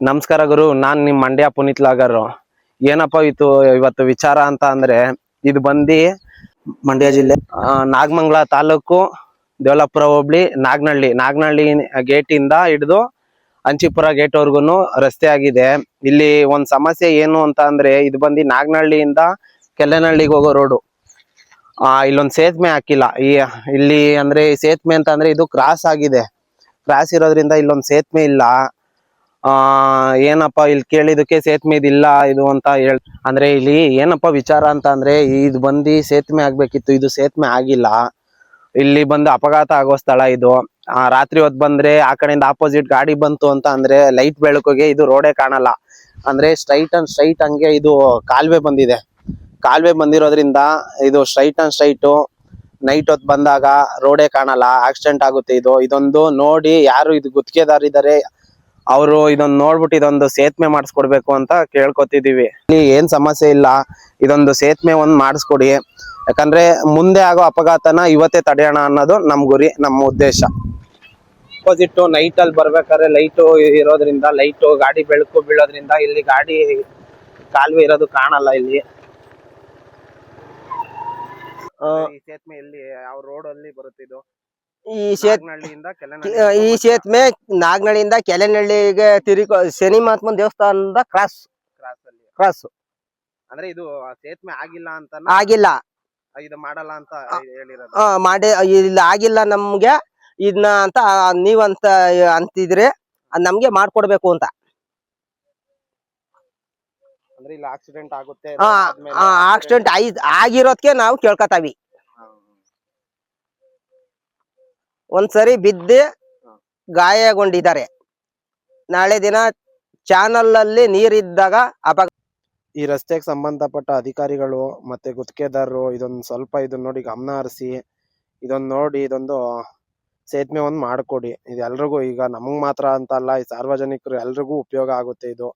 ನಮಸ್ಕಾರ ಗುರು, ನಾನ್ ನಿಮ್ ಮಂಡ್ಯ ಪುನೀತ್ ಲಾಗರು. ಏನಪ್ಪ ಇವತ್ತು ವಿಚಾರ ಅಂತ ಅಂದ್ರೆ, ಇದು ಬಂದಿ ಮಂಡ್ಯ ಜಿಲ್ಲೆ ನಾಗಮಂಗಲ ತಾಲೂಕು ದೇವಲಾಪುರ ಹೋಬಳಿ ನಾಗನಹಳ್ಳಿ ಗೇಟ್ ಇಂದ ಹಿಡಿದು ಅಂಚಿಪುರ ಗೇಟ್ ವರ್ಗುನು ರಸ್ತೆ ಆಗಿದೆ. ಇಲ್ಲಿ ಒಂದ್ ಸಮಸ್ಯೆ ಏನು ಅಂತ ಅಂದ್ರೆ, ಇದು ಬಂದಿ ನಾಗನಹಳ್ಳಿಯಿಂದ ಕೆಲ್ಲನಹಳ್ಳಿಗೆ ಹೋಗೋ ರೋಡು. ಇಲ್ಲೊಂದ್ ಸೇತುವೆ ಹಾಕಿಲ್ಲ. ಇಲ್ಲಿ ಅಂದ್ರೆ ಸೇತುವೆ ಅಂತ ಅಂದ್ರೆ ಇದು ಕ್ರಾಸ್ ಆಗಿದೆ. ಕ್ರಾಸ್ ಇರೋದ್ರಿಂದ ಇಲ್ಲೊಂದ್ ಸೇತುವೆ ಇಲ್ಲ. ಏನಪ್ಪಾ ಇಲ್ಲಿ ಕೇಳಿದಕ್ಕೆ ಸೇತುವೆ ಇದಿಲ್ಲ ಇದು ಅಂತ ಅಂದ್ರೆ ಇಲ್ಲಿ ಏನಪ್ಪಾ ವಿಚಾರ ಅಂತ ಅಂದ್ರೆ, ಇದು ಬಂದು ಸೇತುವೆ ಆಗ್ಬೇಕಿತ್ತು, ಇದು ಸೇತುವೆ ಆಗಿಲ್ಲ. ಇಲ್ಲಿ ಬಂದು ಅಪಘಾತ ಆಗೋ ಸ್ಥಳ ಇದು. ರಾತ್ರಿ ಹೊತ್ತು ಬಂದ್ರೆ ಆ ಕಡೆಯಿಂದ ಆಪೋಸಿಟ್ ಗಾಡಿ ಬಂತು ಅಂತ ಅಂದ್ರೆ ಲೈಟ್ ಬೆಳಕಿಗೆ ಇದು ರೋಡೇ ಕಾಣಲ್ಲ. ಅಂದ್ರೆ ಸ್ಟ್ರೈಟ್ ಹಂಗೆ ಇದು ಕಾಲುವೆ ಬಂದಿದೆ. ಕಾಲುವೆ ಬಂದಿರೋದ್ರಿಂದ ಇದು ಸ್ಟ್ರೈಟ್ ನೈಟ್ ಹೊತ್ತು ಬಂದಾಗ ರೋಡೇ ಕಾಣಲ್ಲ, ಆಕ್ಸಿಡೆಂಟ್ ಆಗುತ್ತೆ. ಇದೊಂದು ನೋಡಿ, ಯಾರು ಇದು ಗುತ್ತಿಗೆದಾರಿದ್ದಾರೆ ಅವರು ಇದೊಂದು ನೋಡ್ಬಿಟ್ಟು ಇದೊಂದು ಸೇತುವೆ ಮಾಡಿಸ್ಕೊಡ್ಬೇಕು ಅಂತ ಕೇಳ್ಕೊತಿದೀವಿ. ಇಲ್ಲಿ ಏನ್ ಸಮಸ್ಯೆ ಇಲ್ಲ, ಇದೊಂದು ಸೇತುವೆ ಒಂದ್ ಮಾಡಿಸ್ಕೊಡಿ. ಯಾಕಂದ್ರೆ ಮುಂದೆ ಆಗೋ ಅಪಘಾತನ ಇವತ್ತೇ ತಡೆಯೋಣ ಅನ್ನೋದು ನಮ್ ಗುರಿ, ನಮ್ಮ ಉದ್ದೇಶ. ಅಪೋಸಿಟ್ ನೈಟ್ ಅಲ್ಲಿ ಬರ್ಬೇಕಾದ್ರೆ ಲೈಟು ಇರೋದ್ರಿಂದ, ಗಾಡಿ ಬೆಳಕು ಬೀಳೋದ್ರಿಂದ ಇಲ್ಲಿ ಗಾಡಿ ಕಾಲುವೆ ಇರೋದು ಕಾಣಲ್ಲ. ಇಲ್ಲಿ ಸೇತುವೆ ಎಲ್ಲಿ, ಯಾವ ರೋಡ್ ಅಲ್ಲಿ ಬರುತ್ತೆ ಇದು? ಈ ಸೇತುವೆ ನಾಗನಹಳ್ಳಿಯಿಂದ ಕೆಲೆನಹಳ್ಳಿಗೆ ತಿರುಗಿ ಶನಿ ಮಹಾತ್ಮನ ದೇವಸ್ಥಾನದ ಕ್ರಾಸ್ ಅಂದ್ರೆ ಇದು ಸೇತುವೆ ಆಗಿಲ್ಲ ಅಂತ ಆಗಿಲ್ಲ, ಇದು ಮಾಡಲ್ಲ ಅಂತ ಹೇಳಿರೋದು. ಮಾಡಿ ಇಲ್ಲ ಆಗಿಲ್ಲ ನಮ್ಗೆ ಇದನ್ನ ಅಂತ ನೀವಂತ ಅಂತಿದ್ರೆ ಅದ್ ನಮ್ಗೆ ಮಾಡ್ಕೊಡ್ಬೇಕು ಅಂತ. ಅಂದ್ರೆ ಇಲ್ಲ ಆಕ್ಸಿಡೆಂಟ್ ಆಗುತ್ತೆ, ಆಕ್ಸಿಡೆಂಟ್ ಆಗಿರೋದಕ್ಕೆ ನಾವು ಕೇಳ್ಕೊತಾವಿ. ಒಂದ್ಸರಿ ಬಿದ್ದು ಗಾಯಗೊಂಡಿದ್ದಾರೆ. ನಾಳೆ ದಿನ ಚಾನಲ್ ಅಲ್ಲಿ ನೀರಿದ್ದಾಗ ಈ ರಸ್ತೆಗೆ ಸಂಬಂಧಪಟ್ಟ ಅಧಿಕಾರಿಗಳು ಮತ್ತೆ ಗುತ್ತಿಗೆದಾರರು ಇದೊಂದು ಸ್ವಲ್ಪ ಇದನ್ನ ನೋಡಿ ಗಮನ ಹರಿಸಿ ಇದೊಂದು ಸೇತುವೆ ಒಂದ್ ಮಾಡ್ಕೊಡಿ. ಇದು ಎಲ್ರಿಗೂ, ಈಗ ನಮಗ್ ಮಾತ್ರ ಅಂತ ಅಲ್ಲ, ಈ ಸಾರ್ವಜನಿಕರು ಎಲ್ರಿಗೂ ಉಪಯೋಗ ಆಗುತ್ತೆ ಇದು.